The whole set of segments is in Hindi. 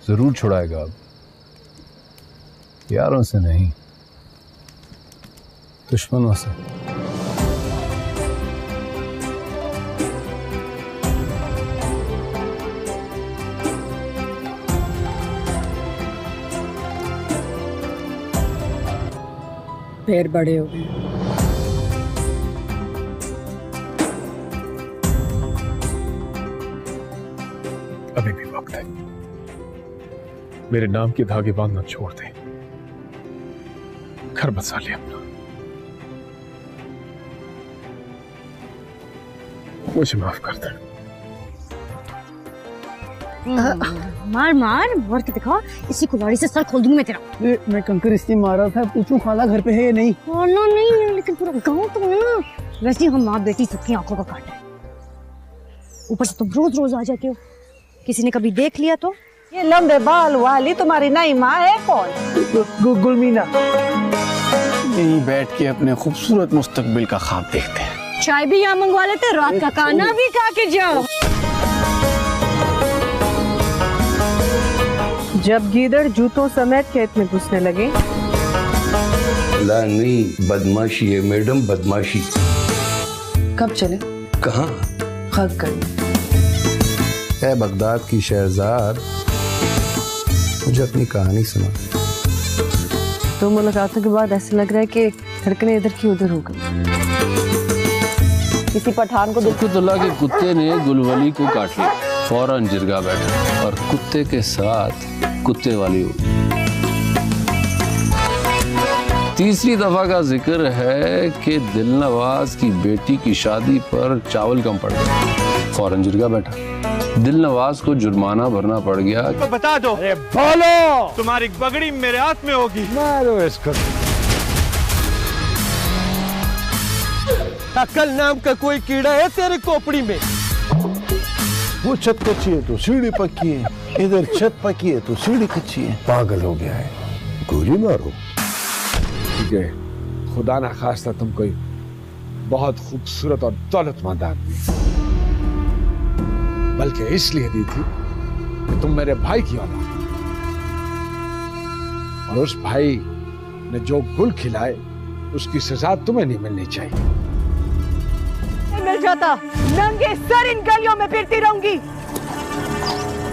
जरूर छुड़ाएगा अब, यारों से नहीं, दुश्मनों से। पैर बड़े हो गए। अभी भी वक्त है, मेरे नाम के धागे बांधना छोड़ दे, घर बसा ले अपना, मुझे माफ कर दे। मार मार मार के दिखा, इसी कुल्हाड़ी से सर खोल दूंगी मैं तेरा। मैं कंकर इसलिए मारा था, पूछूं खाला घर पे है या नहीं? खाना नहीं है, लेकिन पूरा गांव तो है ना। वैसे हम माँ बेटी सबकी आंखों का काटा है, ऊपर से तुम रोज रोज आ जाते हो, किसी ने कभी देख लिया तो? ये लंबे बाल वाली तुम्हारी नई माँ है कौन? गुलमीना। यहीं बैठ के अपने खूबसूरत मुस्तकबिल का ख्वाब देखते हैं। चाय भी यहाँ मंगवा लेते, रात का खाना भी खा के जाओ। जब गीदड़ जूतों समेत खेत में घुसने लगे। ला नहीं, बदमाशी है मैडम, बदमाशी। कब चले? कहाँ? हक कर। ऐ बगदाद की शहजाद, मुझे अपनी कहानी सुना। दो मुलाकातों के बाद ऐसा लग रहा है कि धड़कनें इधर की उधर हो गई। किसी पठान को कुतुल्लाह के कुत्ते ने गुलवली को काट लिया, फौरन जिरगा बैठा और कुत्ते के साथ कुत्ते वाली हुई। तीसरी दफा का जिक्र है कि दिलनवाज की बेटी की शादी पर चावल कम पड़ गया, फौरन जिरगा बैठा। दिलनवाज को जुर्माना भरना पड़ गया। तो बता दो। अरे बोलो, तुम्हारी पगड़ी मेरे हाथ में होगी। मारो इसको। अक्ल नाम का कोई कीड़ा है तेरे खोपड़ी में? वो छत कच्ची है तो सीढ़ी पक्की है, इधर छत पक्की है तो सीढ़ी कच्ची है। पागल हो गया है, गोली मारो। ठीक है, खुदा ना खास्ता तुम कोई बहुत खूबसूरत और दौलतमंद आदमी, बल्कि इसलिए दी थी कि तुम मेरे भाई की औलाद, और उस भाई ने जो गुल खिलाए उसकी सजा तुम्हें नहीं मिलनी चाहिए। मिल जाता, नंगे सर इन गलियों में फिरती रहूंगी।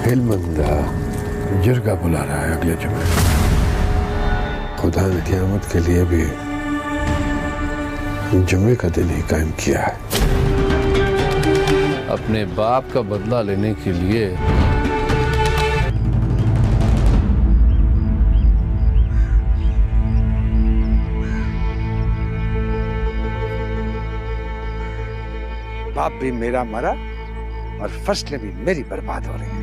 हिलमंदा जिरगा बुला रहा है अगले जुमे। खुदा ने क़यामत के लिए भी जुमे का दिन ही कायम किया है। अपने बाप का बदला लेने के लिए बाप भी मेरा मरा और फसलें भी मेरी बर्बाद हो रही हैं।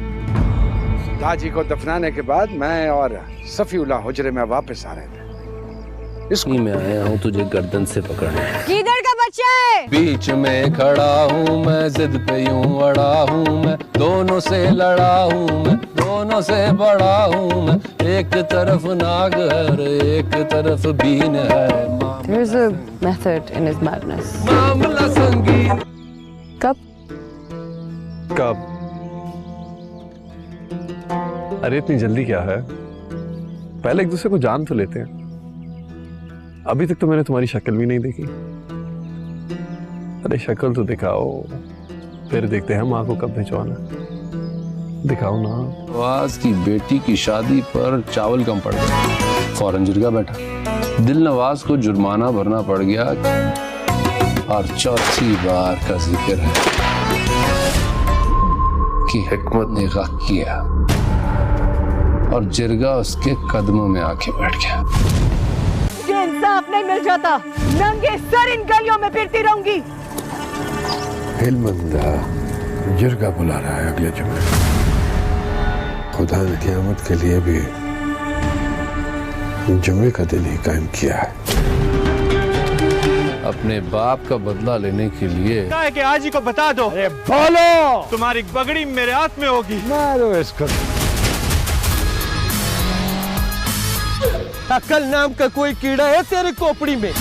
दाजी को दफनाने के बाद मैं और सफीउल्लाह हुजरे में वापस आ रहे थे। इसकी मैं आया हूँ तुझे गर्दन से पकड़ने। किधर का बच्चा है? बीच में खड़ा हूँ मैं, जिद पे यूं अड़ा हूँ मैं, दोनों से लड़ा हूँ मैं, दोनों से बड़ा हूँ मैं। एक तरफ नाग है और एक तरफ बीन है। There's a method in his madness. मामला संगीन। कब? कब? अरे इतनी जल्दी क्या है, पहले एक दूसरे को जान तो लेते हैं। अभी तक तो मैंने तुम्हारी शक्ल भी नहीं देखी। अरे शक्ल तो दिखाओ, फिर देखते हैं माँ को कब भिजवाना। दिखाओ ना। दिलनवाज की बेटी की शादी पर चावल कम पड़ गया, फौरन जिरगा बैठा। दिलनवाज को जुर्माना भरना पड़ गया और चौथी बार का जिक्र है कि हिकमत ने गक किया और जिरगा उसके कदमों में आके बैठ गया। ये इंसाफ नहीं मिल जाता, नंगे सर इन गलियों में फिरती रहूंगी। हिलमंदा जिरगा बुला रहा है अगले जुमे। खुदा ने क़यामत के लिए भी जुमे का दिन ही कायम किया है। अपने बाप का बदला लेने के लिए क्या है कि आज ही को बता दो। अरे बोलो, तुम्हारी पगड़ी मेरे हाथ में होगी। मारो इसको। अक्ल नाम का कोई कीड़ा है तेरे खोपड़ी में?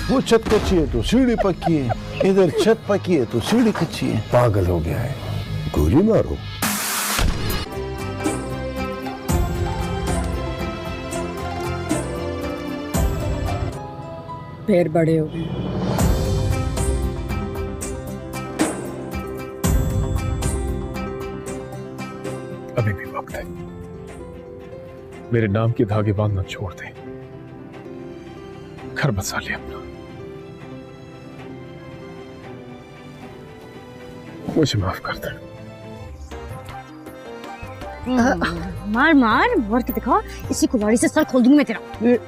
वो छत कच्ची है तो सीढ़ी पक्की है, इधर छत पक्की है तो सीढ़ी कच्ची है। पागल हो गया है, गोली मारो। फिर बड़े हो गए। अभी भी वक्त है, मेरे नाम के धागे बांधना छोड़ दे, घर बसा ले अपना, मुझे माफ कर दे। मार मार मार के दिखा, इसी कुल्हाड़ी से सर खोल दूंगी मैं तेरा।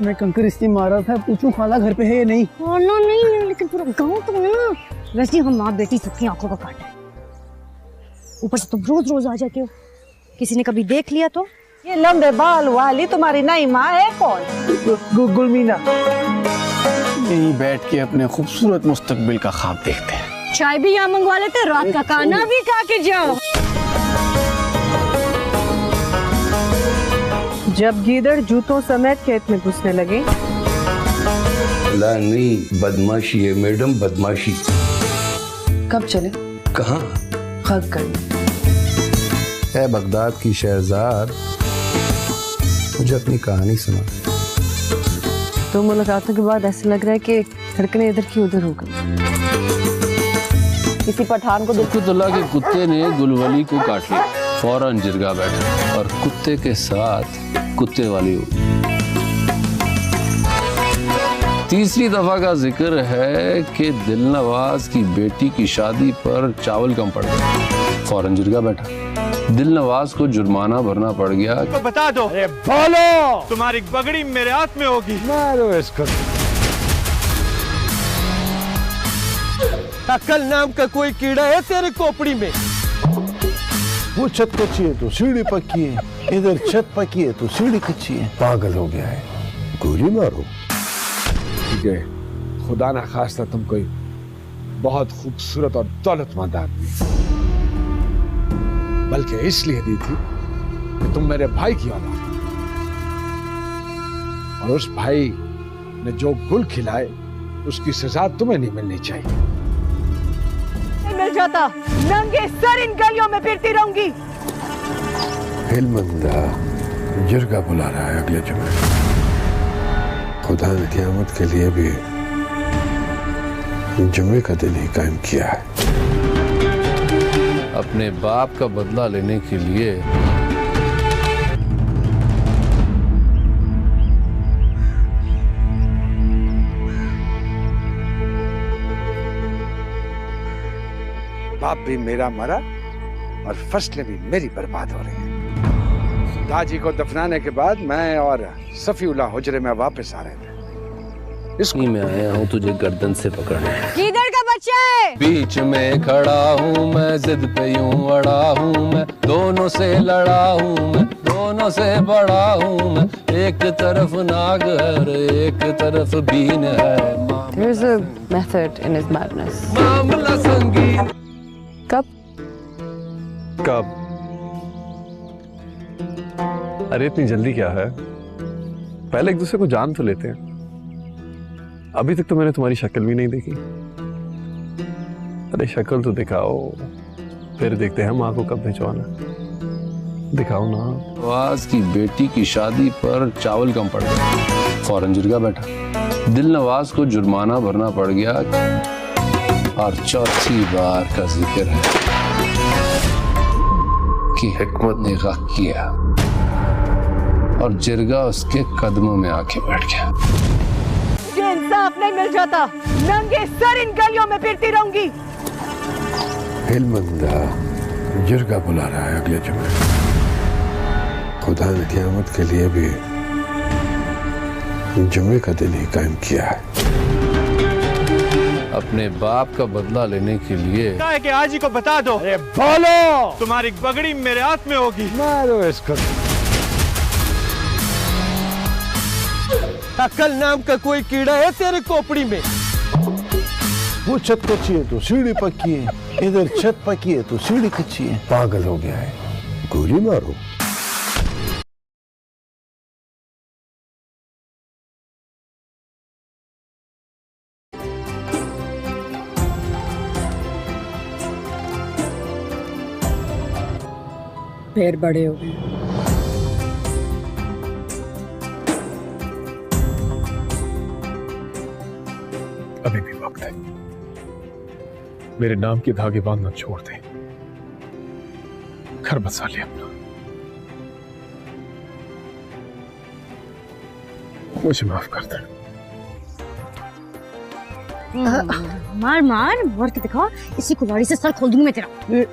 मैं कंकर इसलिए मारा था, पूछूं खाला घर पे है या नहीं? खाना नहीं है, लेकिन पूरा गांव तो है ना। वैसे हम माँ बेटी सबकी आंखों का काटा है। ऊपर से तुम रोज रोज आ जाते हो, किसी ने कभी देख लिया तो? ये लंबे बाल वाली तुम्हारी नई माँ है कौन? गुलमीना। यहीं बैठ के अपने खूबसूरत मुस्तकबिल का ख्वाब देखते हैं। चाय भी यहाँ मंगवा लेते, रात का खाना भी खा के जाओ। जब गीदड़ जूतों समेत खेत में घुसने लगे। ला नहीं, बदमाशी है मैडम, बदमाशी। कब चले? कहाँ? खत करने। ए बगदाद की शहजाद, मुझे अपनी कहानी सुना। तो मुलाकातों के बाद ऐसा लग रहा है कि धड़कनें इधर की उधर हो गई। किसी पठान को कुतुल्ला के कुत्ते ने गुलवली को काट लिया, फौरन जिरगा बैठा और कुत्ते के साथ कुत्ते वाली हो। तीसरी दफा का जिक्र है कि दिलनवाज की बेटी की शादी पर चावल कम पड़ गया, फौरन जिरगा बैठा। दिलनवाज को जुर्माना भरना पड़ गया। तो बता दो। अरे बोलो, तुम्हारी पगड़ी मेरे हाथ में होगी। मारो इसको। अक्ल नाम का कोई कीड़ा है तेरे खोपड़ी में? वो छत कच्ची है तो सीढ़ी पक्की है, इधर छत पक्की है तो सीढ़ी कच्ची है। पागल हो गया है, गोली मारो। ठीक है, खुदा ना खास्ता तुम कोई बहुत खूबसूरत और दौलतमंद आदमी, बल्कि इसलिए दी थी कि तुम मेरे भाई की औलाद, और उस भाई ने जो गुल खिलाए उसकी सजा तुम्हें नहीं मिलनी चाहिए। मिल जाता, नंगे सर इन गलियों में फिरती रहूंगी। हिलमंदा जिरगा बुला रहा है अगले जुमे। खुदा ने क़यामत के लिए भी जुमे का दिन ही कायम किया है। अपने बाप का बदला लेने के लिए बाप भी मेरा मरा और फसलें भी मेरी बर्बाद हो रही हैं। दाजी को दफनाने के बाद मैं और सफीउल्लाह हुजरे में वापस आ रहे थे। इसकी मैं आया हूँ तुझे गर्दन से पकड़ने। किधर का बच्चा है? बीच में खड़ा हूँ मैं, जिद पे यूं अड़ा हूँ मैं, दोनों से लड़ा हूँ मैं, दोनों से बड़ा हूँ मैं। एक तरफ नाग है, एक तरफ बीन है। There is a method in his madness. मामला संगीन। कब? कब? अरे इतनी जल्दी क्या है, पहले एक दूसरे को जान तो लेते हैं। अभी तक तो मैंने तुम्हारी शक्ल भी नहीं देखी। अरे शक्ल तो दिखाओ, फिर देखते हैं माँ को कब भिजवाना। दिखाओ ना। दिलनवाज की बेटी की शादी पर चावल कम पड़ गया, फौरन जिरगा बैठा। दिलनवाज को जुर्माना भरना पड़ गया। और चौथी बार का जिक्र है कि हिकमत ने गह किया और जिरगा उसके कदमों में आके बैठ गया। ये इंसाफ नहीं मिल जाता, नंगे सर इन गलियों में फिरती रहूंगी। हिलमंदा जिरगा बुला रहा है अगले जुमे। खुदा ने क़यामत के लिए भी जुमे का दिन ही कायम किया है। अपने बाप का बदला लेने के लिए है कि आज ही को बता दो। अरे बोलो, तुम्हारी पगड़ी मेरे हाथ में होगी। मारो इसको। अक्ल नाम का कोई कीड़ा है तेरे खोपड़ी में? वो छत कच्ची है तो सीढ़ी पक्की है, इधर छत पक्की है तो सीढ़ी कच्ची है। पागल हो गया है, गोली मारो। फिर बड़े हो गए। अभी भी वक्त है। मेरे नाम के धागे बांधना छोड़ दे, घर बसा ले अपना। मुझे माफ कर दे। मार मार मार के दिखा, इसी कुल्हाड़ी से सर खोल दूंगी मैं तेरा।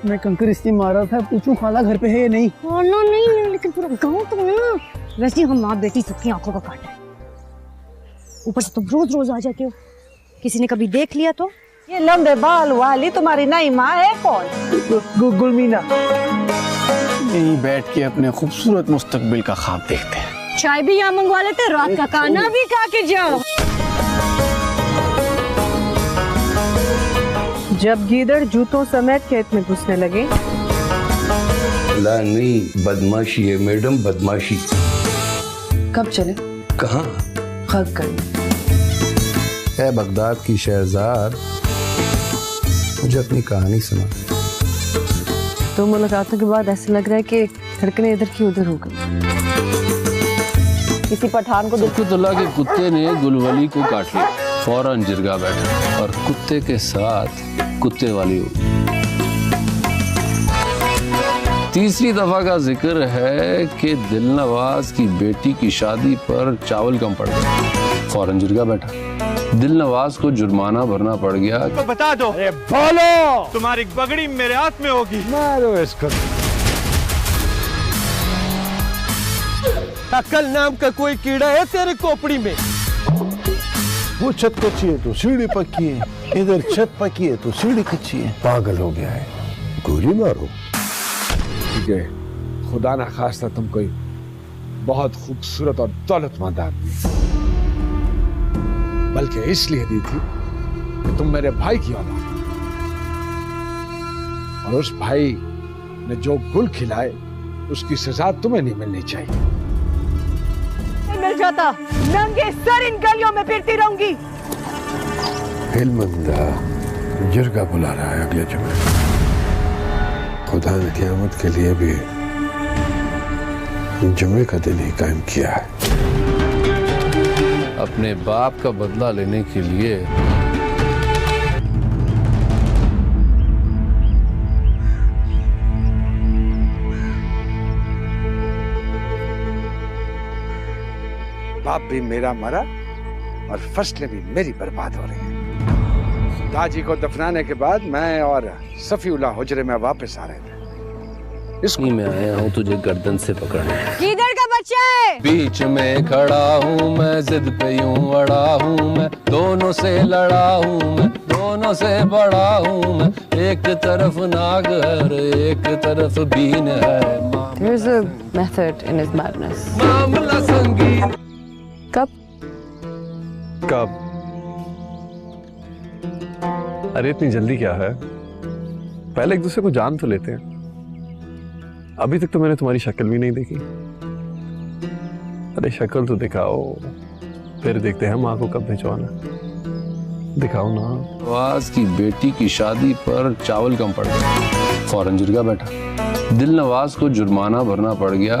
मैं कंकर इसलिए मारा था, पूछूं खाला घर पे है या नहीं? खाना नहीं है, लेकिन पूरा गांव तो है ना। वैसे हम माँ बेटी सबकी आंखों का काटा है। ऊपर से तुम रोज रोज आ जाते हो, किसी ने कभी देख लिया तो? ये लंबे बाल वाली तुम्हारी नई माँ है कौन? गुलमीना। यहीं बैठ के अपने खूबसूरत मुस्तकबिल का ख्वाब देखते हैं। चाय भी यहाँ मंगवा लेते, रात का खाना भी खा के जाओ। जब गीदड़ जूतों समेत खेत में घुसने लगे। ला नहीं, बदमाशी है मैडम, बदमाशी। कब चले? कहाँ? खत कर। ए बगदाद की शहजाद, मुझे अपनी कहानी सुना। दो मुलाकातों के बाद ऐसा लग रहा है कि धड़कनें इधर की उधर हो गई। किसी पठान को कुतुल्ला के कुत्ते ने गुलवली को काट लिया, फौरन जिरगा बैठा और कुत्ते के साथ कुत्ते वाली हो। तीसरी दफा का जिक्र है कि दिलनवाज की बेटी की शादी पर चावल कम पड़ गया, फौरन जिरगा बैठा। दिलनवाज को जुर्माना भरना पड़ गया। तो बता दो। अरे बोलो, तुम्हारी पगड़ी मेरे हाथ में होगी। मारो इसको। अक्ल नाम का कोई कीड़ा है तेरे खोपड़ी में? वो छत कच्ची है तो सीढ़ी पक्की है, इधर छत पक्की है तो सीढ़ी कच्ची है। पागल हो गया है, गोली मारो। ठीक है, खुदा ना खास्ता तुम कोई बहुत खूबसूरत और दौलतमंद आदमी, बल्कि इसलिए दी थी कि तुम मेरे भाई की औलाद हो। और उस भाई ने जो गुल खिलाए उसकी सजा तुम्हें नहीं मिलनी चाहिए। मिल जाता, नंगे सर इन गलियों में फिरती रहूंगी। हिलमंदा जिरगा बुला रहा है अगले जुमे। खुदा ने क़यामत के लिए भी जुमे का दिन ही कायम किया है। अपने बाप का बदला लेने के लिए बाप भी मेरा मरा और फसलें भी मेरी बर्बाद हो रही हैं। दाजी को दफनाने के बाद मैं और सफीउल्लाह हुजरे में वापस आ रहे थे। इसकी मैं आया हूँ तुझे गर्दन से पकड़ने। किधर का बच्चा है? बीच में खड़ा हूँ मैं, जिद पे यूं अड़ा हूँ मैं, दोनों से लड़ा हूँ मैं, दोनों से बड़ा हूँ मैं। एक तरफ नाग है, एक तरफ बीन है। There's a method in his madness. मामला संगीन। कब? कब? अरे इतनी जल्दी क्या है? पहले एक दूसरे को जान तो लेते हैं। अभी तक तो मैंने तुम्हारी शक्ल भी नहीं देखी। अरे शक्ल तो दिखाओ, फिर देखते हैं माँ को कब भिजवाना। दिखाओ ना। नवाज की बेटी की शादी पर चावल कम पड़ गया, फौरन जिरगा बैठा। दिलनवाज को जुर्माना भरना पड़ गया।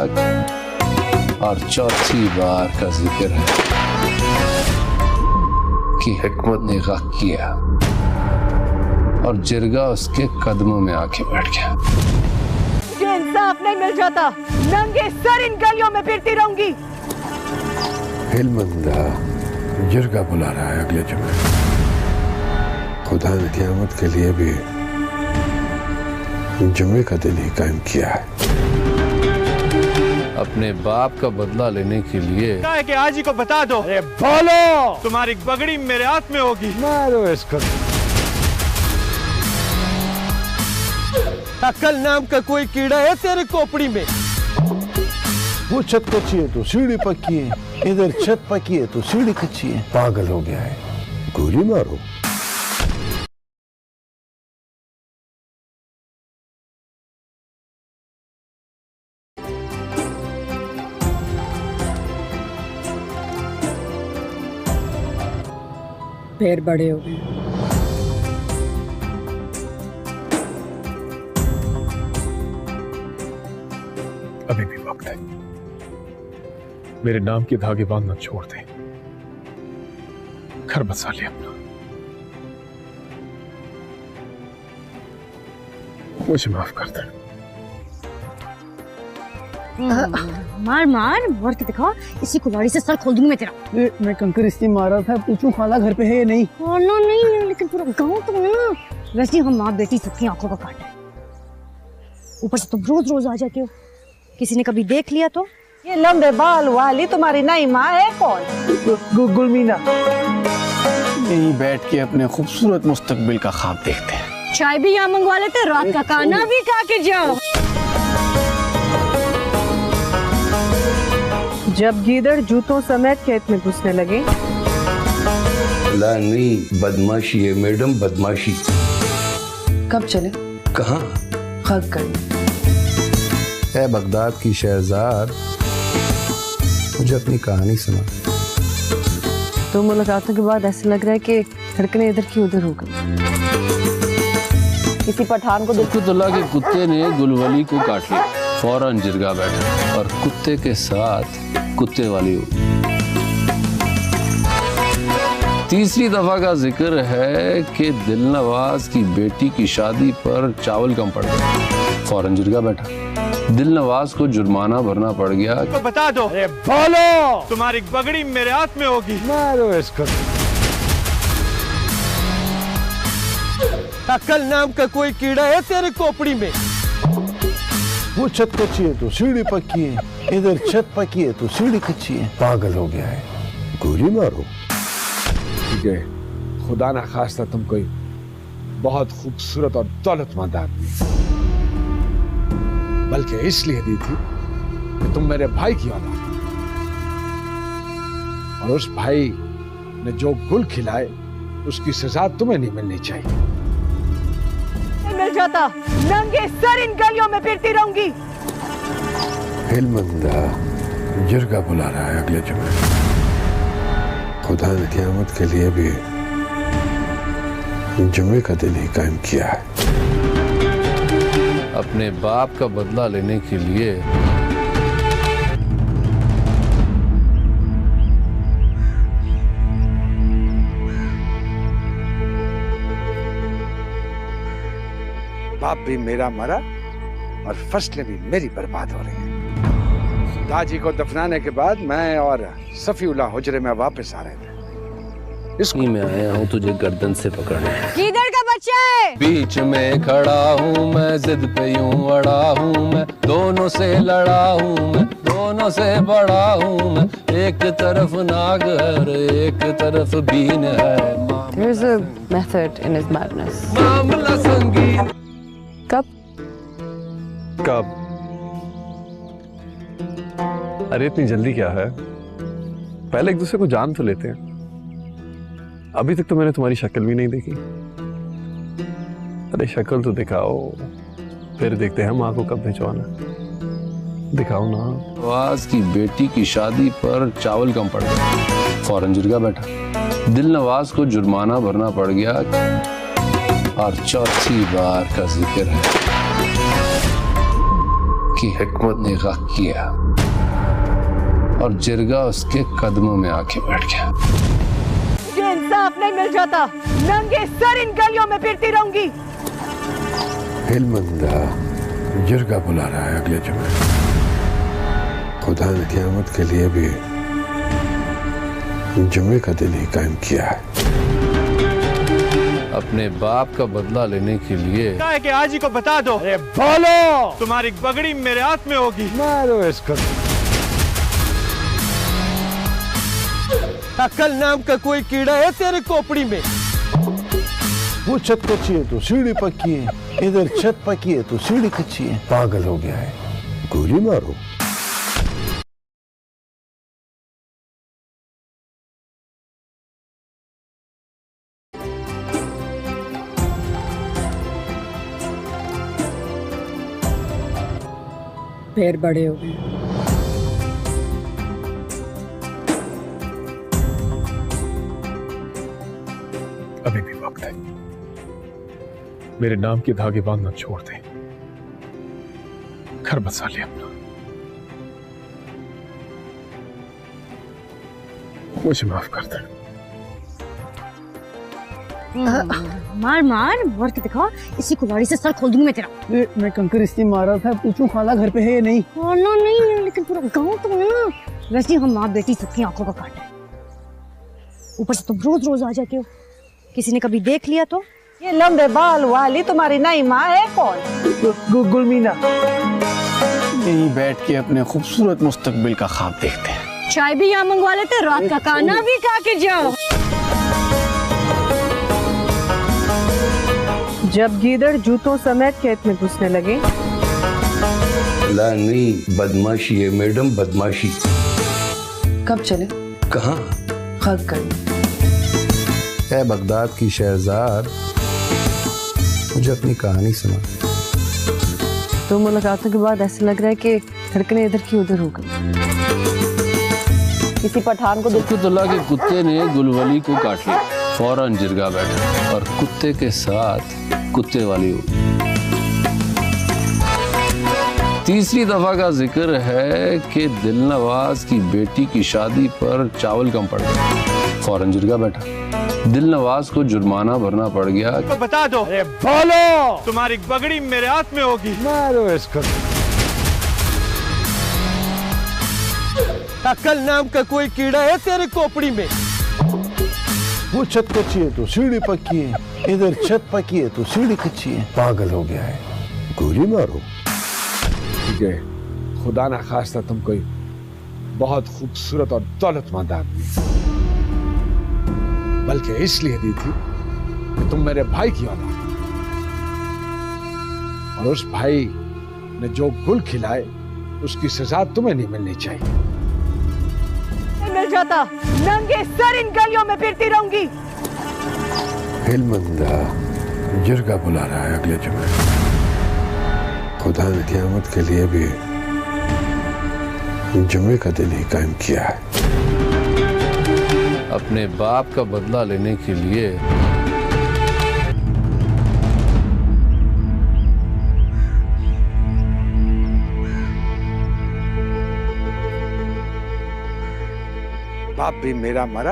और चौथी बार का जिक्र है कि हिकमत ने गक किया और जिरगा उसके कदमों में आके बैठ गया। ये इंसाफ नहीं मिल जाता, नंगे सर इन गलियों में फिरती रहूंगी। हिलमंदा जिरगा बुला रहा है अगले जुमे। खुदा ने क़यामत के लिए भी जुमे का दिन ही कायम किया है। अपने बाप का बदला लेने के लिए क्या है कि आज ही को बता दो। अरे बोलो, तुम्हारी पगड़ी मेरे हाथ में होगी। मारो इसको। अक्ल नाम का कोई कीड़ा है तेरे खोपड़ी में? वो छत कच्ची है तो सीढ़ी पक्की है, इधर छत पक्की है तो सीढ़ी कच्ची है। पागल हो गया है, गोली मारो। पैर बड़े हो गए। अभी भी वक्त है। मेरे नाम के धागे बांधना छोड़ दे, घर बसा ले अपना। मुझे माफ कर दे। मार मार मार के दिखा, इसी कुल्हाड़ी से सर खोल दूंगी मैं तेरा। मैं कंकर इसलिए मारा था, पूछूं खाला घर पे है या नहीं? खाना नहीं है, लेकिन पूरा गांव तो है ना। वैसे हम माँ बेटी सबकी आंखों का काटा है। ऊपर से तुम रोज रोज आ जाते हो, किसी ने कभी देख लिया तो? ये लंबे बाल वाली तुम्हारी नई माँ है कौन? गुलमीना। यहीं बैठ के अपने खूबसूरत मुस्तकबिल का ख्वाब देखते हैं। चाय भी यहाँ मंगवा लेते, रात का खाना भी खा के जाओ। जब गीदड़ जूतों समेत खेत में घुसने लगे। ला नहीं, बदमाशी है मैडम, बदमाशी। कब चले? कहाँ? खत करने। ए बगदाद की शहजाद, मुझे अपनी कहानी सुना। तो मुलाकातों के बाद ऐसा लग रहा है कि धड़कनें इधर की उधर हो गई। किसी पठान को कुतुल्ला के कुत्ते ने गुलवली को काट लिया, फौरन जिरगा बैठा और कुत्ते के साथ कुत्ते वाली हो। तीसरी दफा का जिक्र है कि दिलनवाज की बेटी की शादी पर चावल कम पड़ गया, फौरन जिरगा बैठा। दिलनवाज को जुर्माना भरना पड़ गया। तो बता दो। अरे बोलो, तुम्हारी पगड़ी मेरे हाथ में होगी। मारो इसको। अक्ल नाम का कोई कीड़ा है तेरे खोपड़ी में? वो छत कच्ची है तो सीढ़ी पक्की है, इधर छत पक्की है तो सीढ़ी कच्ची है। पागल हो गया है, गोली मारो। ठीक है, खुदा ना खास्ता तुम कोई बहुत खूबसूरत और दौलतमंद आदमी, बल्कि इसलिए दी थी कि तुम मेरे भाई की औलाद, और उस भाई ने जो गुल खिलाए उसकी सजा तुम्हें नहीं मिलनी चाहिए। मिल जाता, नंगे सर इन गलियों में फिरती रहूंगी। हिलमंदा जिरगा बुला रहा है अगले जुमे। खुदा ने क़यामत के लिए भी जुमे का दिन ही कायम किया है। अपने बाप का बदला लेने के लिए बाप भी मेरा मरा और फसलें भी मेरी बर्बाद हो रही हैं। दाजी को दफनाने के बाद मैं और सफीउल्लाह हुजरे में वापस आ रहे थे। इसकी मैं आया हूँ तुझे गर्दन से पकड़ने। किधर का बच्चा है? बीच में खड़ा हूँ मैं, जिद पे यूं अड़ा हूँ मैं, दोनों से लड़ा हूँ मैं, दोनों से बड़ा हूँ मैं। एक तरफ नाग है, एक तरफ बीन है। There's a method in his madness. मामला संगीन। कब? अरे इतनी जल्दी क्या है, पहले एक दूसरे को जान तो लेते हैं। अभी तक तो मैंने तुम्हारी शक्ल भी नहीं देखी। अरे शक्ल तो दिखाओ, फिर देखते हैं हम आंखों कब भिजवाना। दिखाओ ना। दिलनवाज की बेटी की शादी पर चावल कम पड़ गया, फौरन जिरगा बैठा। दिलनवाज को जुर्माना भरना पड़ गया और चौथी बार का जिक्र है कि हिकमत ने गक किया और जिरगा उसके कदमों में आके बैठ गया। ये इंसाफ नहीं मिल जाता, नंगे सर इन गलियों में फिरती रहूंगी। हिलमंदा जिरगा बुला रहा है अगले जुमे। खुदा ने क़यामत के लिए भी जुमे का दिन ही कायम किया है। अपने बाप का बदला लेने के लिए क्या है कि आज ही को बता दो। अरे बोलो, तुम्हारी पगड़ी मेरे हाथ में होगी। मारो इसको। अक्ल नाम का कोई कीड़ा है तेरे खोपड़ी में? वो छत कच्ची है तो सीढ़ी पक्की है, इधर छत पक्की है तो सीढ़ी कच्ची है। पागल हो गया है, गोली मारो। पैर बड़े हो गए। अभी भी वक्त है, मेरे नाम के धागे बांधना छोड़ दे, घर बसा ले अपना। मुझे माफ कर दे। मार मार मार के दिखा, इसी कुल्हाड़ी से सर खोल दूंगी मैं तेरा। मैं कंकर इसलिए मार रहा था, पूछूं खाला घर पे है या नहीं? खाना नहीं है, लेकिन पूरा गांव तो है ना। वैसे हम माँ बेटी सबकी आंखों का काटा है। ऊपर से तुम रोज रोज आ जाते हो, किसी ने कभी देख लिया तो? ये लंबे बाल वाली तुम्हारी नई माँ है कौन? गुलमीना। यहीं बैठ के अपने खूबसूरत मुस्तकबिल का ख्वाब देखते हैं। चाय भी यहाँ मंगवा लेते, रात का खाना भी खा के जाओ। जब गीदड़ जूतों समेत खेत में घुसने लगे। ला नहीं, बदमाशी है मैडम, बदमाशी। कब चले? कहाँ? खत कर। है बगदाद की शहजाद, मुझे अपनी कहानी सुना। दो मुलाकातों के बाद ऐसा लग रहा है कि धड़कनें इधर की उधर हो गई। किसी पठान को कुतुल्ला के कुत्ते ने गुलवली को काट लिया, फौरन जिरगा बैठा और कुत्ते के साथ कुत्ते वाली हुई। तीसरी दफा का जिक्र है कि दिलनवाज की बेटी की शादी पर चावल कम पड़ गया, फौरन जिरगा बैठा। दिलनवाज को जुर्माना भरना पड़ गया। तो बता दो। अरे बोलो। तुम्हारी पगड़ी मेरे हाथ में होगी। मारो इसको। अक्ल नाम का कोई कीड़ा है तेरे खोपड़ी में? वो छत कच्ची है तो सीढ़ी पक्की है, इधर छत पक्की है तो सीढ़ी कच्ची है। पागल हो गया है, गोली मारो। ठीक है, खुदा ना खास्ता तुम कोई बहुत खूबसूरत और दौलतमंद आदमी, बल्कि इसलिए दी थी कि तुम मेरे भाई की औलाद और उस भाई ने जो गुल खिलाए उसकी सजा तुम्हें नहीं मिलनी चाहिए। मिल जाता, नंगे सर इन गलियों में फिरती रहूंगी। हिलमंदा जिरगा बुला रहा है अगले जुमे। खुदा ने क़यामत के लिए भी जुमे का दिन ही कायम किया है। अपने बाप का बदला लेने के लिए बाप भी मेरा मरा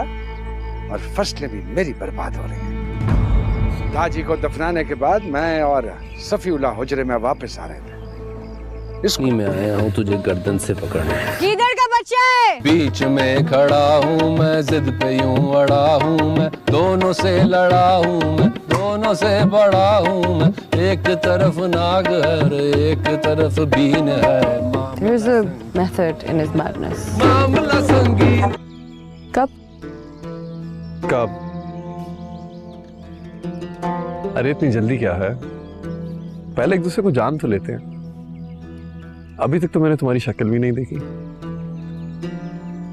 और फसलें भी मेरी बर्बाद हो रही हैं। दाजी को दफनाने के बाद मैं और सफीउल्लाह हुजरे में वापस आ रहे थे। इसलिए मैं आया हूँ तुझे गर्दन से पकड़ने। किधर का बच्चा है? बीच में खड़ा हूँ मैं, जिद पे यूं अड़ा हूँ मैं, दोनों से लड़ा हूँ मैं, दोनों से बड़ा हूँ मैं। एक तरफ नाग है, एक तरफ बीन है। There's a method in his madness. मामला संगीन। कब? कब? अरे इतनी जल्दी क्या है? पहले एक दूसरे को जान तो लेते हैं। अभी तक तो मैंने तुम्हारी शक्ल भी नहीं देखी।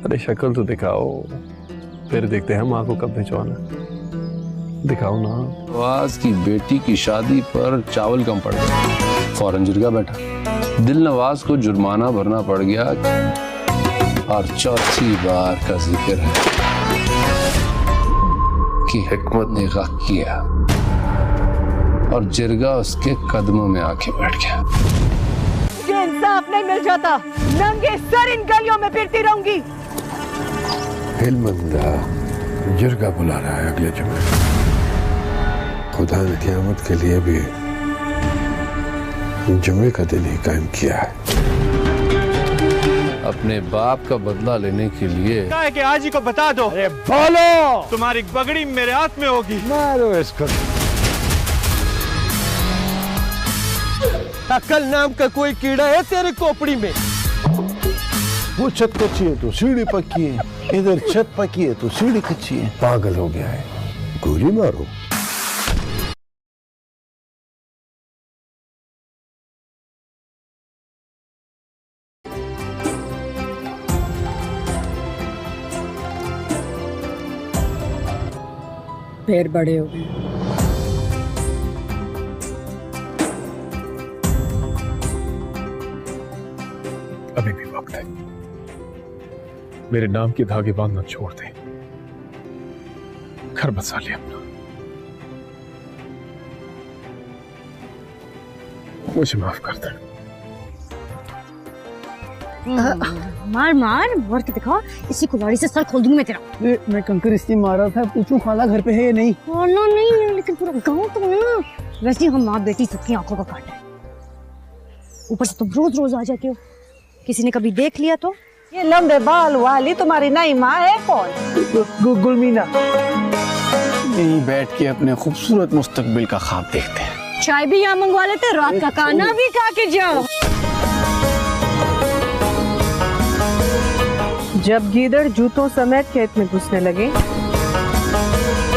अरे शक्ल तो दिखाओ, फिर देखते हैं हम आंखों कब भिजवाना। दिखाओ ना। दिलनवाज की बेटी की शादी पर चावल कम पड़ गया, फौरन जिरगा बैठा। दिलनवाज को जुर्माना भरना पड़ गया और चौथी बार का जिक्र है कि हिकमत ने गक किया और जिरगा उसके कदमों में आके बैठ गया। ये इंसाफ नहीं मिल जाता, नंगे सर इन गलियों में फिरती रहूंगी। हिलमंदा जिरगा बुला रहा है अगले जुमे। खुदा ने क़यामत के लिए भी जुमे का दिन ही कायम किया है। अपने बाप का बदला लेने के लिए क्या है कि आज ही को बता दो। अरे बोलो। तुम्हारी पगड़ी मेरे हाथ में होगी। मारो इसको। अक्ल नाम का कोई कीड़ा है तेरे खोपड़ी में? वो छत कच्ची है तो सीढ़ी पक्की है, इधर छत पक्की है तो सीढ़ी कच्ची है। पागल हो गया है, गोली मारो। पैर बड़े हो गए। अभी भी वक्त है, मेरे नाम के धागे बांधना छोड़ दे। घर बसा ले अपना। मुझे माफ कर दे। मार मार मार के दिखा, इसी कुल्हाड़ी से सर खोल दूंगी मैं तेरा। मैं कंकर इसलिए मारा था, पूछूं खाला घर पे है या नहीं? खाना नहीं है, लेकिन पूरा गांव तो है ना, वैसे हम माँ बेटी सबकी आंखों का काटा है। ऊपर से तुम रोज रोज आ जाते हो, किसी ने कभी देख लिया तो? ये लंबे बाल वाली तुम्हारी नई माँ है कौन? गुलमीना। यहीं बैठ के अपने खूबसूरत मुस्तकबिल का ख्वाब देखते हैं। चाय भी यहाँ मंगवा लेते, रात का खाना भी खा के जाओ। जब गीदड़ जूतों समेत खेत में घुसने लगे।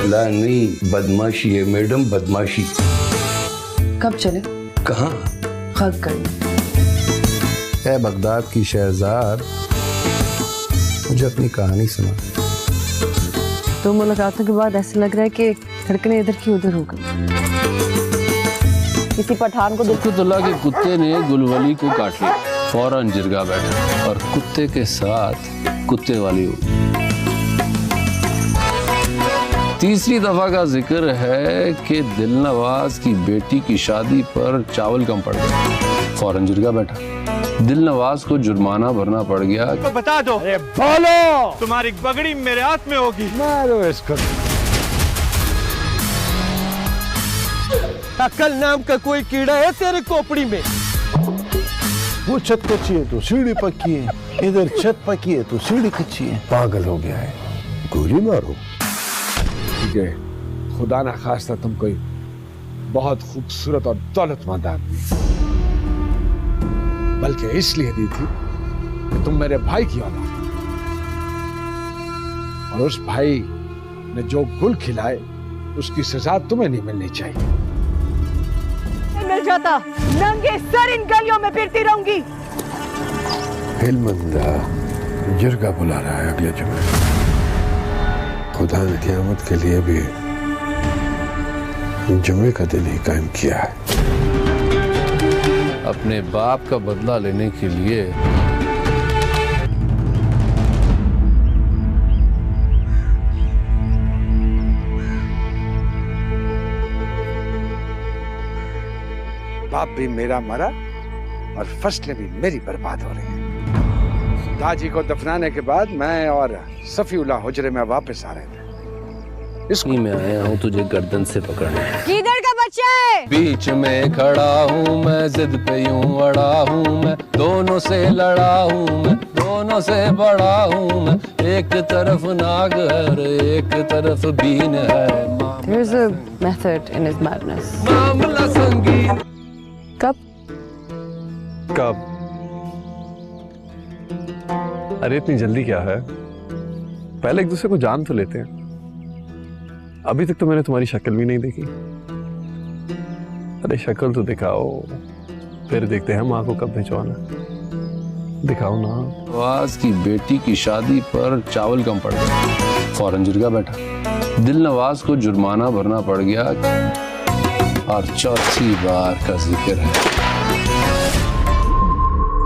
ला नहीं, बदमाशी है मैडम, बदमाशी। कब चले? कहाँ? हक कर। है बगदाद की शहजाद, मुझे अपनी कहानी सुना। दो मुलाकातों के बाद ऐसा लग रहा है कि धड़कनें इधर की उधर हो गई। किसी पठान को कुतुल्लाह के कुत्ते ने गुलवली को काट लिया, फौरन जिरगा बैठा और कुत्ते के साथ कुत्ते वाली हो। तीसरी दफा का जिक्र है कि दिलनवाज की बेटी की शादी पर चावल कम पड़ गया, फौरन जिरगा बैठा। दिलनवाज को जुर्माना भरना पड़ गया। तो बता दो। अरे बोलो, तुम्हारी पगड़ी मेरे हाथ में होगी। मारो इसको। अक्ल नाम का कोई कीड़ा है तेरे खोपड़ी में? वो छत कच्ची है तो सीढ़ी पक्की है, इधर छत पक्की है तो सीढ़ी कच्ची है। पागल हो गया है, गोली मारो। ठीक है, खुदा ना खास्ता तुम कोई बहुत खूबसूरत और दौलतमंद आदमी, बल्कि इसलिए दी थी कि तुम मेरे भाई की औलाद, और उस भाई ने जो गुल खिलाए उसकी सजा तुम्हें नहीं मिलनी चाहिए। मिल जाता, नंगे सर इन गलियों में फिरती रहूंगी। हिलमंदा जिरगा बुला रहा है अगले जुमे। खुदा ने क़यामत के लिए भी जुमे का दिन ही कायम किया है। अपने बाप का बदला लेने के लिए बाप भी मेरा मरा और फसलें भी मेरी बर्बाद हो रही हैं। दाजी को दफनाने के बाद मैं और सफीउल्लाह हुजरे में वापस आ रहे थे। इसकी मैं आया हूँ तुझे गर्दन से पकड़ने। किधर का बच्चा है? बीच में खड़ा हूँ मैं, जिद पे यूं अड़ा हूँ मैं, दोनों से लड़ा हूँ मैं, दोनों से बड़ा हूँ मैं। एक तरफ नाग है, एक तरफ बीन है। There's a method in his madness. मामला संगीन। कब? अरे इतनी जल्दी क्या है, पहले एक दूसरे को जान तो लेते हैं। अभी तक तो मैंने तुम्हारी शक्ल भी नहीं देखी। अरे शक्ल तो दिखाओ, फिर देखते हैं माँ को कब भिजवाना। दिखाओ ना। दिलनवाज की बेटी की शादी पर चावल कम पड़ गया, फौरन जिरगा बैठा। दिलनवाज को जुर्माना भरना पड़ गया और चौथी बार का जिक्र है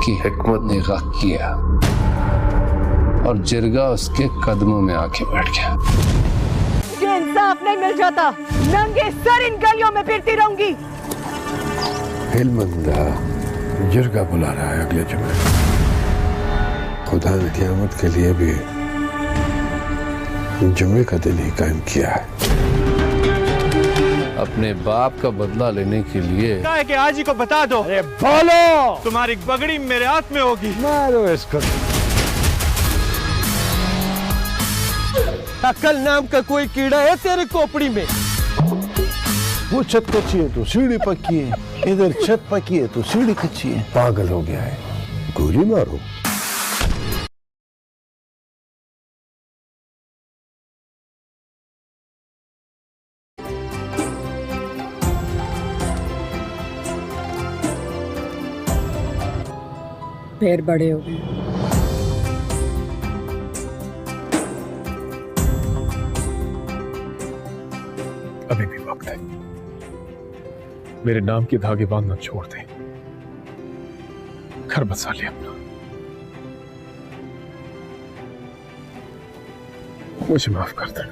कि हिकमत ने गक किया और जिरगा उसके कदमों में आके बैठ गया। ये इंसाफ नहीं मिल जाता, नंगे सर इन गलियों में फिरती रहूंगी। हिलमंदा जिरगा बुला रहा है अगले जुमे। खुदा ने क़यामत के लिए भी जुमे का दिन ही कायम किया है। अपने बाप का बदला लेने के लिए क्या है कि आज ही को बता दो। अरे बोलो, तुम्हारी पगड़ी मेरे हाथ में होगी। मारो इसको। अक्ल नाम का कोई कीड़ा है तेरे खोपड़ी में? वो छत कच्ची है तो सीढ़ी पक्की है, इधर छत पक्की है तो सीढ़ी कच्ची है। पागल हो गया है, गोली मारो। पैर बड़े हो गए। अभी भी वक्त है, मेरे नाम के धागे बांधना छोड़ दे, घर बसा ले अपना। मुझे माफ कर दे।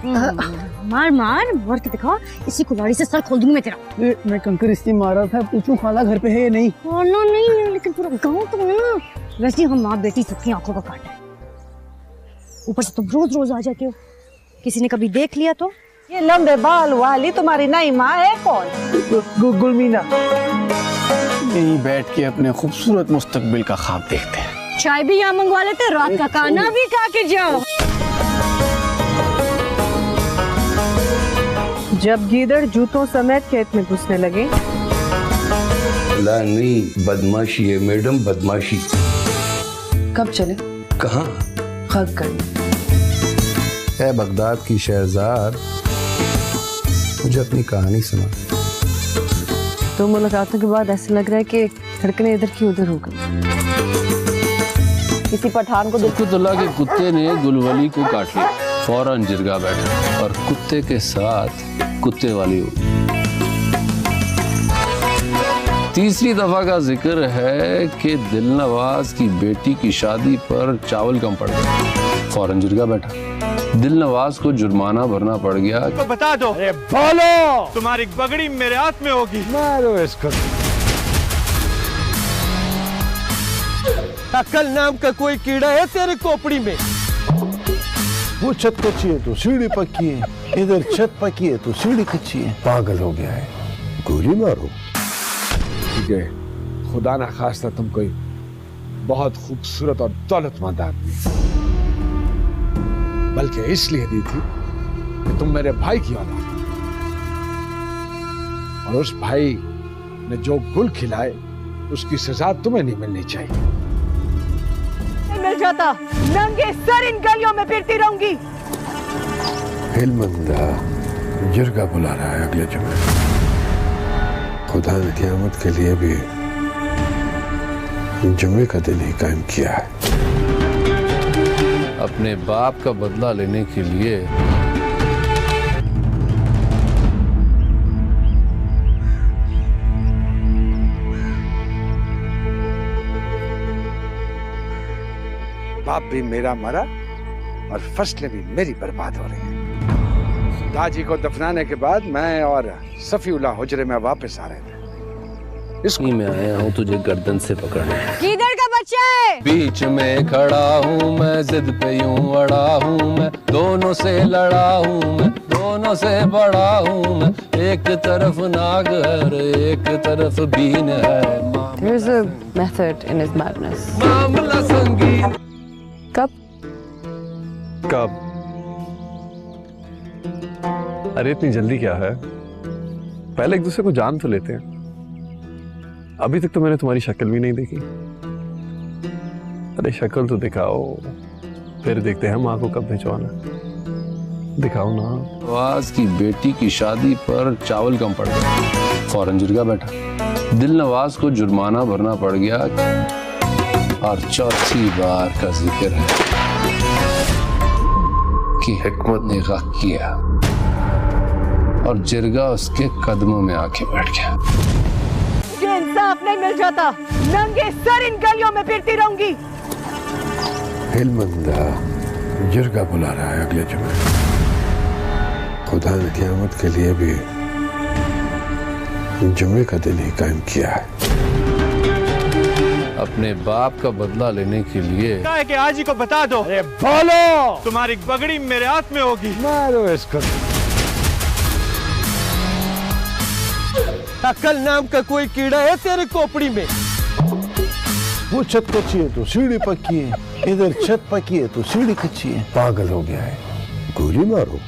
मार मार मार के दिखा, इसी कुल्हाड़ी से सर खोल दूंगी मैं तेरा। मैं कंकर इसलिए मारा था, पूछूं खाला घर पे है या नहीं? खाना नहीं है, लेकिन पूरा गांव तो है ना। वैसे हम माँ बेटी सबकी आंखों का काटा है। ऊपर से तुम रोज रोज आ जाते हो, किसी ने कभी देख लिया तो? ये लंबे बाल वाली तुम्हारी नई माँ है कौन? गुलमीना। यहीं बैठ के अपने खूबसूरत मुस्तकबिल का ख्वाब देखते हैं। चाय भी यहाँ मंगवा लेते, रात का खाना भी खा के जाओ। जब गीदड़ जूतों समेत खेत में घुसने लगे। ला नहीं, बदमाशी है मैडम, बदमाशी। कब चले? कहाँ? खत करने। ए बगदाद की शहजाद, मुझे अपनी कहानी सुना। तो मुलाकातों के बाद ऐसा लग रहा है कि धड़कनें इधर की उधर हो गई। किसी पठान को कुतुल्ला के कुत्ते ने गुलवली को काट लिया, फौरन जिरगा बैठा और कुत्ते के साथ कुत्ते वाली हो। तीसरी दफा का जिक्र है कि दिलनवाज की बेटी की शादी पर चावल कम पड़ गया, फौरन जिरगा बैठा। दिलनवाज को जुर्माना भरना पड़ गया। तो बता दो। अरे बोलो, तुम्हारी पगड़ी मेरे हाथ में होगी। मारो इसको। अक्ल नाम का कोई कीड़ा है तेरे खोपड़ी में? वो छत कच्ची है तो सीढ़ी पक्की है, इधर छत पक्की है तो सीढ़ी कच्ची है। पागल हो गया है, गोली मारो। ठीक है, खुदा ना खास्ता तुम कोई बहुत खूबसूरत और दौलतमंद आदमी, बल्कि इसलिए दी थी कि तुम मेरे भाई की औलाद हो। और उस भाई ने जो गुल खिलाए उसकी सजा तुम्हें नहीं मिलनी चाहिए। मिल जाता, नंगे सर इन गलियों में फिरती रहूंगी। हिलमंदा जिरगा बुला रहा है अगले जुमे। खुदा ने क़यामत के लिए भी जुमे का दिन ही कायम किया है। अपने बाप का बदला लेने के लिए बाप भी मेरा मरा और फसलें भी मेरी बर्बाद हो रही हैं। दाजी को दफनाने के बाद मैं और सफीउल्लाह हुजरे में वापस आ रहे थे। इसकी मैं आया हूँ तुझे गर्दन से पकड़ने। किधर का बच्चा है? बीच में खड़ा हूँ मैं, जिद पे यूं अड़ा हूँ मैं, दोनों से लड़ा हूँ मैं, दोनों से बड़ा हूँ मैं। एक तरफ नाग है, एक तरफ बीन है। There's a method in his madness. मामला संगीत। कब? कब? अरे इतनी जल्दी क्या है? पहले एक दूसरे को जान तो लेते हैं। अभी तक तो मैंने तुम्हारी शक्ल भी नहीं देखी। अरे शक्ल तो दिखाओ, फिर देखते हैं हम आंखों कब भिजवाना। दिखाओ ना। दिलनवाज की बेटी की शादी पर चावल कम पड़ गया, फौरन जिरगा बैठा। दिलनवाज को जुर्माना भरना पड़ गया। और चौथी बार का जिक्र है कि हिकमत ने गक किया और जिरगा उसके कदमों में आके बैठ गया। ये इंसाफ नहीं मिल जाता, नंगे सर इन गलियों में फिरती रहूंगी। हिलमंदा जिरगा बुला रहा है अगले जुमे। खुदा ने क़यामत के लिए भी जुमे का दिन ही कायम किया है। अपने बाप का बदला लेने के लिए क्या है कि आज ही को बता दो। अरे बोलो, तुम्हारी पगड़ी मेरे हाथ में होगी। मारो इसको। अक्ल नाम का कोई कीड़ा है तेरे खोपड़ी में? वो छत कच्ची है तो सीढ़ी पक्की है, इधर छत पक्की है तो सीढ़ी कच्ची है। पागल हो गया है, गोली मारो।